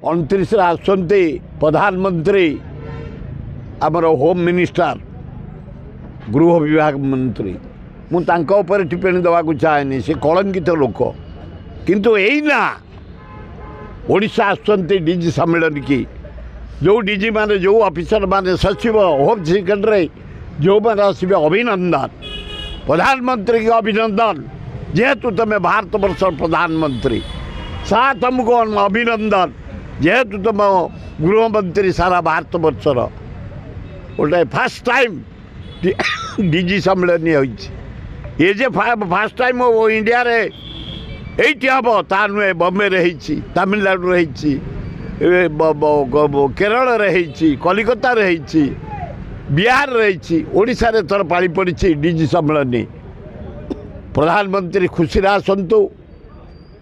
29 आसते प्रधानमंत्री आमर होम मिनिस्टर गृह विभाग मंत्री मुझे टिप्पणी देवा चाहे से कलंकित लोक किंतु एना ओडिशा आसते डीजी सम्मेलन की जो डीजी माने जो ऑफिसर माने सचिव होम सेक्रेटरी जो मैंने आसवे अभिनंदन प्रधानमंत्री के अभिनंदन जेहेतु तुम भारत वर्ष प्रधानमंत्री सा तुमको अभिनंदन जेहेतु तुम गृहमंत्री सारा भारत वर्षर गोटे फास्ट टाइम डीजी सम्मेलन ये जे फास्ट टाइम इंडिया रे एटी हम ता नुहे बम्बे रही तमिलनाडु रही केरल रही कलिकता रही बिहार रही ओडिशा रे थर पाली पड़ी डीजी सम्मेलन प्रधानमंत्री खुशी आसतु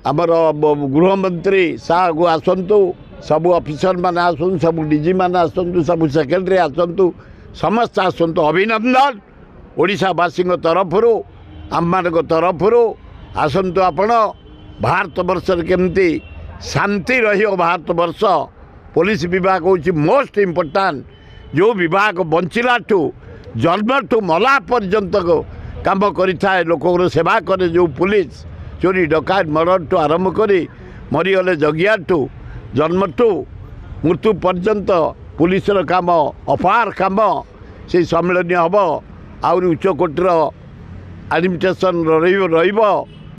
आमर गृहमंत्री साहू आसतु सबू ऑफिसर मान आसतु सब डीजी मान आसतु सब सेक्रेटरी आसतु समस्त आसतु अभिनंदन ओडिशावासी तरफ आम तरफ आसतु आपण भारत वर्ष केमती शांति रही भारत वर्ष पुलिस विभाग हूँ मोस्ट इम्पोर्टाट जो विभाग बंचिलाठू जन्म ठू मला पर्यंत काम करें लोक सेवा करे जो पुलिस चोरी डकायत मर्डर ठू आरंभ कर मरीगले जगिया ठू जन्म ठू मृत्यु पर्यंत पुलिस काम अपार काम से सम्मेलन हम आहरी उच्चकोटीर एडमिनिस्ट्रेशन रही